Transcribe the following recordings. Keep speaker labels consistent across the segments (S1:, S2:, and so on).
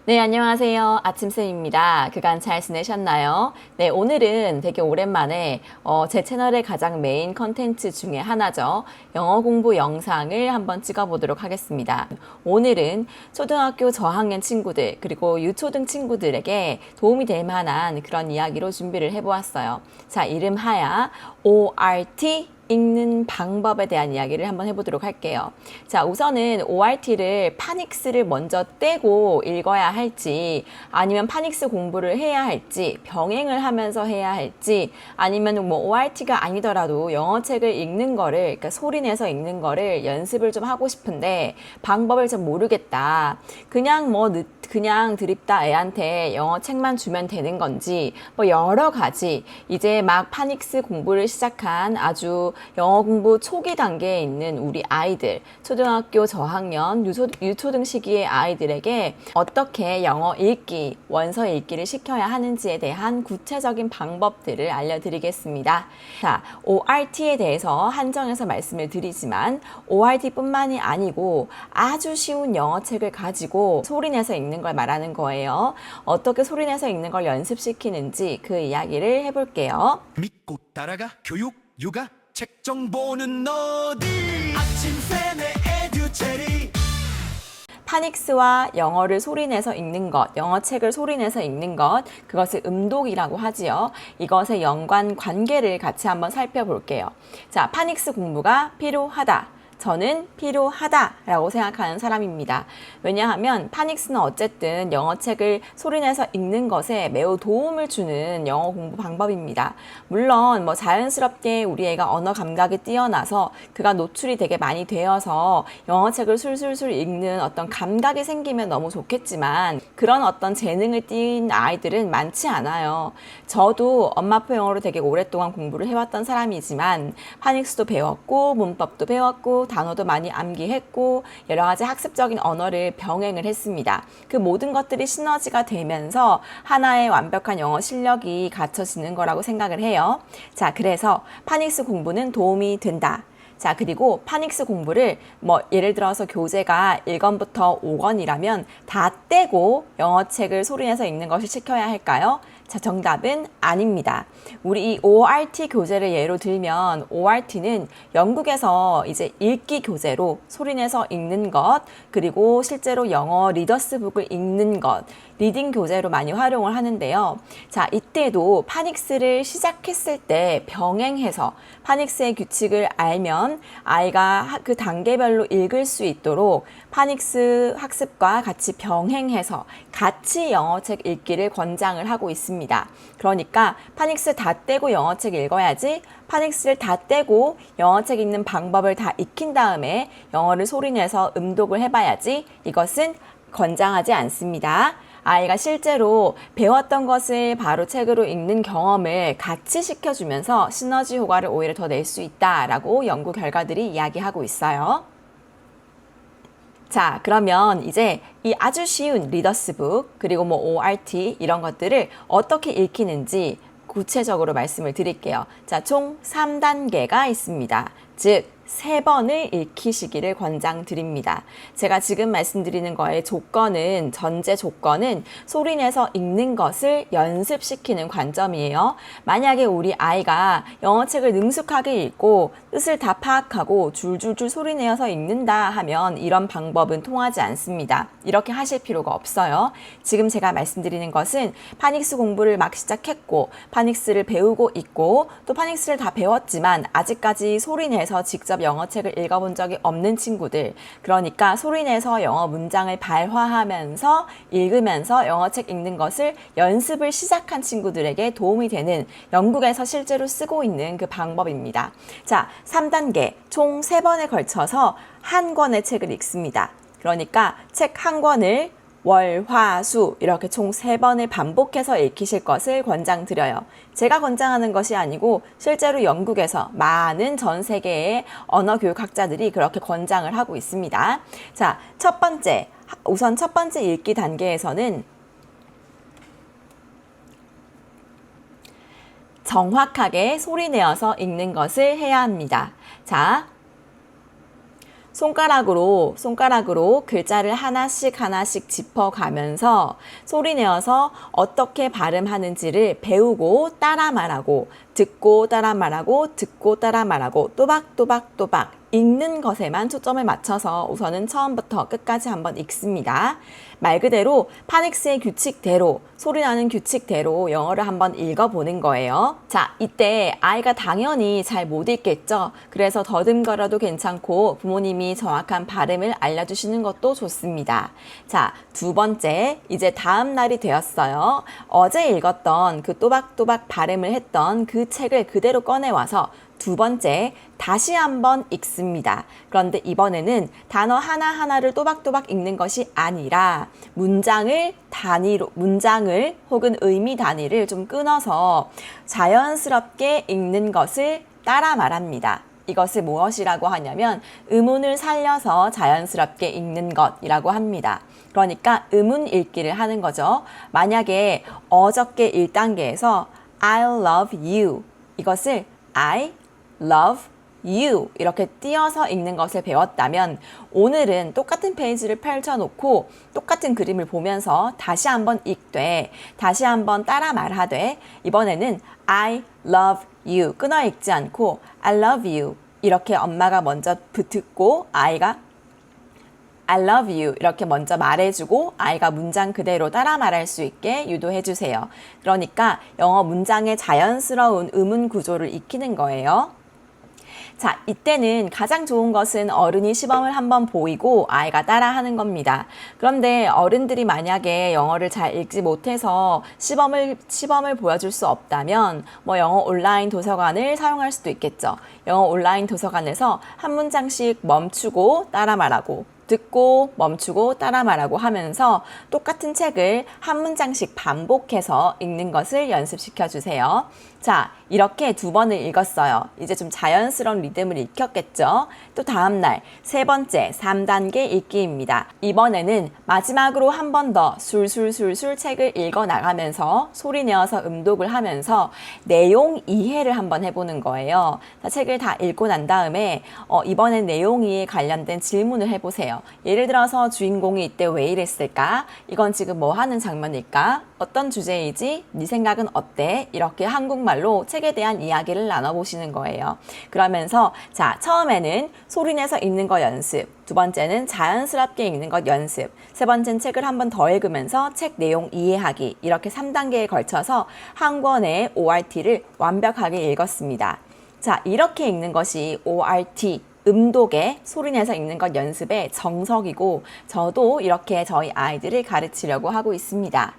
S1: 네, 안녕하세요. 아침쌤입니다. 그간 잘 지내셨나요? 네, 오늘은 되게 오랜만에 제 채널의 가장 메인 컨텐츠 중에 하나죠. 영어 공부 영상을 한번 찍어보도록 하겠습니다. 오늘은 초등학교 저학년 친구들, 그리고 유초등 친구들에게 도움이 될 만한 그런 이야기로 준비를 해보았어요. 자, 이름하야 ORT 읽는 방법에 대한 이야기를 한번 해보도록 할게요. 자, 우선은 ORT를 파닉스를 먼저 떼고 읽어야 할지, 아니면 파닉스 공부를 해야 할지, 병행을 하면서 해야 할지, 아니면 뭐 ORT가 아니더라도 영어책을 읽는 거를, 그러니까 소리내서 읽는 거를 연습을 좀 하고 싶은데 방법을 좀 모르겠다. 그냥 드립다 애한테 영어책만 주면 되는 건지, 뭐 여러 가지 이제 막 파닉스 공부를 시작한 아주 영어 공부 초기 단계에 있는 우리 아이들, 초등학교 저학년, 유초등 시기의 아이들에게 어떻게 영어 읽기, 원서 읽기를 시켜야 하는지에 대한 구체적인 방법들을 알려드리겠습니다. 자, ORT에 대해서 한정해서 말씀을 드리지만 ORT뿐만이 아니고 아주 쉬운 영어책을 가지고 소리내서 읽는 걸 말하는 거예요. 어떻게 소리내서 읽는 걸 연습시키는지 그 이야기를 해볼게요.
S2: 믿고 따라가 교육 육아 책 정보는 어디 아침쌤의 에듀체리.
S1: 파닉스와 영어를 소리내서 읽는 것, 영어책을 소리내서 읽는 것, 그것을 음독이라고 하지요. 이것의 연관 관계를 같이 한번 살펴볼게요. 자, 파닉스 공부가 필요하다. 저는 필요하다라고 생각하는 사람입니다. 왜냐하면 파닉스는 어쨌든 영어책을 소리내서 읽는 것에 매우 도움을 주는 영어 공부 방법입니다. 물론 뭐 자연스럽게 우리 애가 언어 감각이 뛰어나서 그가 노출이 되게 많이 되어서 영어책을 술술술 읽는 어떤 감각이 생기면 너무 좋겠지만 그런 어떤 재능을 띈 아이들은 많지 않아요. 저도 엄마표 영어로 되게 오랫동안 공부를 해왔던 사람이지만 파닉스도 배웠고 문법도 배웠고 단어도 많이 암기했고 여러 가지 학습적인 언어를 병행을 했습니다. 그 모든 것들이 시너지가 되면서 하나의 완벽한 영어 실력이 갖춰지는 거라고 생각을 해요. 자, 그래서 파닉스 공부는 도움이 된다. 자, 그리고 파닉스 공부를 뭐 예를 들어서 교재가 1권부터 5권이라면 다 떼고 영어책을 소리내서 읽는 것을 시켜야 할까요? 자, 정답은 아닙니다. 우리 이 ORT 교재를 예로 들면 ORT는 영국에서 이제 읽기 교재로 소리내서 읽는 것, 그리고 실제로 영어 리더스북을 읽는 것, 리딩 교재로 많이 활용을 하는데요. 자, 이때도 파닉스를 시작했을 때 병행해서 파닉스의 규칙을 알면 아이가 그 단계별로 읽을 수 있도록 파닉스 학습과 같이 병행해서 같이 영어책 읽기를 권장을 하고 있습니다. 그러니까 파닉스 다 떼고 영어책 읽어야지, 파닉스를 다 떼고 영어책 읽는 방법을 다 익힌 다음에 영어를 소리내서 음독을 해봐야지, 이것은 권장하지 않습니다. 아이가 실제로 배웠던 것을 바로 책으로 읽는 경험을 같이 시켜주면서 시너지 효과를 오히려 더 낼 수 있다라고 연구 결과들이 이야기하고 있어요. 자, 그러면 이제 이 아주 쉬운 리더스북, 그리고 뭐 ORT 이런 것들을 어떻게 읽히는지 구체적으로 말씀을 드릴게요. 자, 총 3단계가 있습니다. 즉, 3번을 읽히시기를 권장드립니다. 제가 지금 말씀드리는 거의 조건은, 전제 조건은 소리내서 읽는 것을 연습시키는 관점이에요. 만약에 우리 아이가 영어책을 능숙하게 읽고 뜻을 다 파악하고 줄줄줄 소리내어서 읽는다 하면 이런 방법은 통하지 않습니다. 이렇게 하실 필요가 없어요. 지금 제가 말씀드리는 것은 파닉스 공부를 막 시작했고 파닉스를 배우고 있고 또 파닉스를 다 배웠지만 아직까지 소리내서 직접 영어책을 읽어본 적이 없는 친구들, 그러니까 소리내서 영어 문장을 발화하면서 읽으면서 영어책 읽는 것을 연습을 시작한 친구들에게 도움이 되는, 영국에서 실제로 쓰고 있는 그 방법입니다. 자, 3단계 총 3번에 걸쳐서 한 권의 책을 읽습니다. 그러니까 책 한 권을 월, 화, 수 이렇게 총 3번을 반복해서 읽히실 것을 권장드려요. 제가 권장하는 것이 아니고 실제로 영국에서 많은 전 세계의 언어교육학자들이 그렇게 권장을 하고 있습니다. 자, 우선 첫 번째 읽기 단계에서는 정확하게 소리내어서 읽는 것을 해야 합니다. 자, 손가락으로 글자를 하나씩 짚어가면서 소리 내어서 어떻게 발음하는지를 배우고 따라 말하고, 듣고 따라 말하고, 듣고 따라 말하고, 또박또박 읽는 것에만 초점을 맞춰서 우선은 처음부터 끝까지 한번 읽습니다. 말 그대로 파닉스의 규칙대로, 소리나는 규칙대로 영어를 한번 읽어보는 거예요. 자, 이때 아이가 당연히 잘 못 읽겠죠? 그래서 더듬거려도 괜찮고 부모님이 정확한 발음을 알려주시는 것도 좋습니다. 자, 두 번째, 이제 다음 날이 되었어요. 어제 읽었던 그 또박또박 발음을 했던 그 책을 그대로 꺼내와서 두 번째, 다시 한번 읽습니다. 그런데 이번에는 단어 하나하나를 또박또박 읽는 것이 아니라 문장을 혹은 의미 단위를 좀 끊어서 자연스럽게 읽는 것을 따라 말합니다. 이것을 무엇이라고 하냐면 음운을 살려서 자연스럽게 읽는 것이라고 합니다. 그러니까 음운 읽기를 하는 거죠. 만약에 어저께 1단계에서 I love you 이것을 I love you 이렇게 띄어서 읽는 것을 배웠다면 오늘은 똑같은 페이지를 펼쳐놓고 똑같은 그림을 보면서 다시 한번 읽되 다시 한번 따라 말하되 이번에는 I love you 끊어 읽지 않고 I love you 이렇게 엄마가 먼저 듣고 아이가 I love you 이렇게 먼저 말해주고 아이가 문장 그대로 따라 말할 수 있게 유도해주세요. 그러니까 영어 문장의 자연스러운 음운 구조를 익히는 거예요. 자, 이때는 가장 좋은 것은 어른이 시범을 한번 보이고 아이가 따라하는 겁니다. 그런데 어른들이 만약에 영어를 잘 읽지 못해서 시범을 보여줄 수 없다면 영어 온라인 도서관을 사용할 수도 있겠죠. 영어 온라인 도서관에서 한 문장씩 멈추고 따라 말하고 듣고 멈추고 따라 말하고 하면서 똑같은 책을 한 문장씩 반복해서 읽는 것을 연습시켜 주세요. 자, 이렇게 두 번을 읽었어요. 이제 좀 자연스러운 리듬을 익혔겠죠? 또 다음날 세 번째 3단계 읽기입니다. 이번에는 마지막으로 한 번 더 술술술술 책을 읽어 나가면서 소리 내어서 음독을 하면서 내용 이해를 한번 해보는 거예요. 자, 책을 다 읽고 난 다음에 이번엔 내용 이해에 관련된 질문을 해보세요. 예를 들어서 주인공이 이때 왜 이랬을까? 이건 지금 뭐 하는 장면일까? 어떤 주제이지? 네 생각은 어때? 이렇게 한국말로 책에 대한 이야기를 나눠보시는 거예요. 그러면서 자, 처음에는 소리내서 읽는 거 연습, 두 번째는 자연스럽게 읽는 것 연습, 세 번째는 책을 한 번 더 읽으면서 책 내용 이해하기 이렇게 3단계에 걸쳐서 한 권의 ORT를 완벽하게 읽었습니다. 자, 이렇게 읽는 것이 ORT 음독에 소리내서 읽는 것 연습의 정석이고 저도 이렇게 저희 아이들을 가르치려고 하고 있습니다.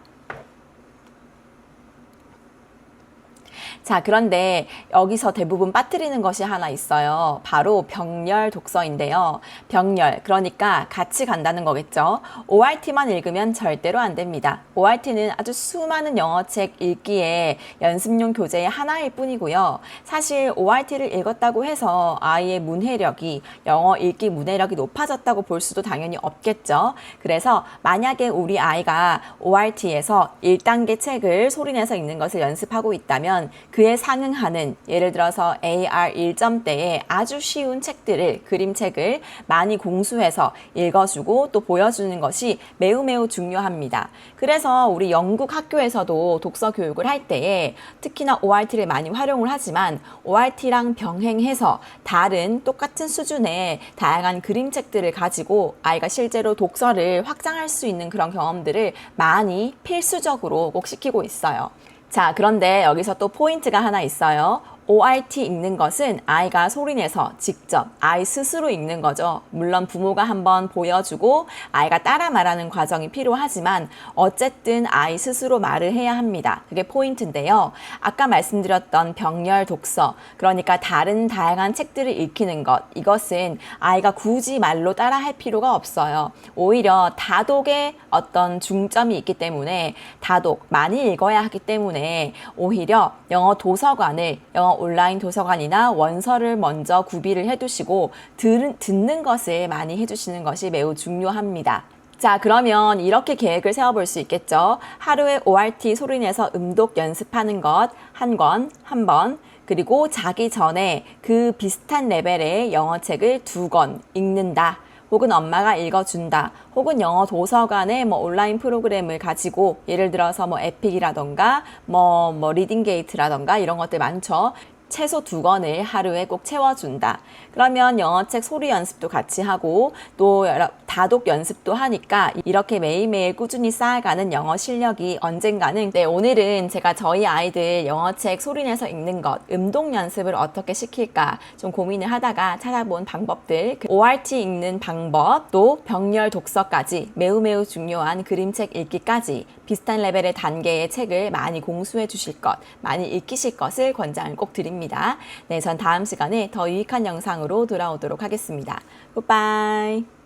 S1: 자, 그런데 여기서 대부분 빠뜨리는 것이 하나 있어요. 바로 병렬 독서인데요. 병렬, 그러니까 같이 간다는 거겠죠. ORT만 읽으면 절대로 안 됩니다. ORT는 아주 수많은 영어책 읽기에 연습용 교재의 하나일 뿐이고요. 사실 ORT를 읽었다고 해서 아이의 문해력이, 영어 읽기 문해력이 높아졌다고 볼 수도 당연히 없겠죠. 그래서 만약에 우리 아이가 ORT에서 1단계 책을 소리내서 읽는 것을 연습하고 있다면 그에 상응하는 예를 들어서 AR 1점대의 아주 쉬운 책들을 그림책을 많이 공수해서 읽어주고 또 보여주는 것이 매우 중요합니다. 그래서 우리 영국 학교에서도 독서 교육을 할 때에 특히나 ORT를 많이 활용을 하지만 ORT랑 병행해서 다른 똑같은 수준의 다양한 그림책들을 가지고 아이가 실제로 독서를 확장할 수 있는 그런 경험들을 많이 필수적으로 꼭 시키고 있어요. 자, 그런데 여기서 또 포인트가 하나 있어요. ORT 읽는 것은 아이가 소리내서 직접 아이 스스로 읽는 거죠. 물론 부모가 한번 보여주고 아이가 따라 말하는 과정이 필요하지만 어쨌든 아이 스스로 말을 해야 합니다. 그게 포인트인데요. 아까 말씀드렸던 병렬 독서, 그러니까 다양한 책들을 읽히는 것, 이것은 아이가 굳이 말로 따라 할 필요가 없어요. 오히려 다독에 어떤 중점이 있기 때문에 다독, 많이 읽어야 하기 때문에 오히려 영어 도서관을 영어 온라인 도서관이나 원서를 먼저 구비를 해두시고 듣는 것을 많이 해주시는 것이 매우 중요합니다. 자, 그러면 이렇게 계획을 세워볼 수 있겠죠. 하루에 ORT 소리내서 음독 연습하는 것 한 권, 한 번, 그리고 자기 전에 그 비슷한 레벨의 영어 책을 2권 읽는다. 혹은 엄마가 읽어준다. 혹은 영어 도서관의 온라인 프로그램을 가지고 예를 들어서 에픽이라던가 리딩 게이트라던가 이런 것들 많죠. 최소 2권을 하루에 꼭 채워준다. 그러면 영어책 소리 연습도 같이 하고 또 다독 연습도 하니까 이렇게 매일매일 꾸준히 쌓아가는 영어 실력이 언젠가는 오늘은 제가 저희 아이들 영어책 소리내서 읽는 것, 음독 연습을 어떻게 시킬까 좀 고민을 하다가 찾아본 방법들, ORT 읽는 방법, 또 병렬 독서까지 매우 중요한 그림책 읽기까지 비슷한 레벨의 단계의 책을 많이 공수해 주실 것, 많이 익히실 것을 권장을 꼭 드립니다. 네, 전 다음 시간에 더 유익한 영상으로 돌아오도록 하겠습니다. 굿바이.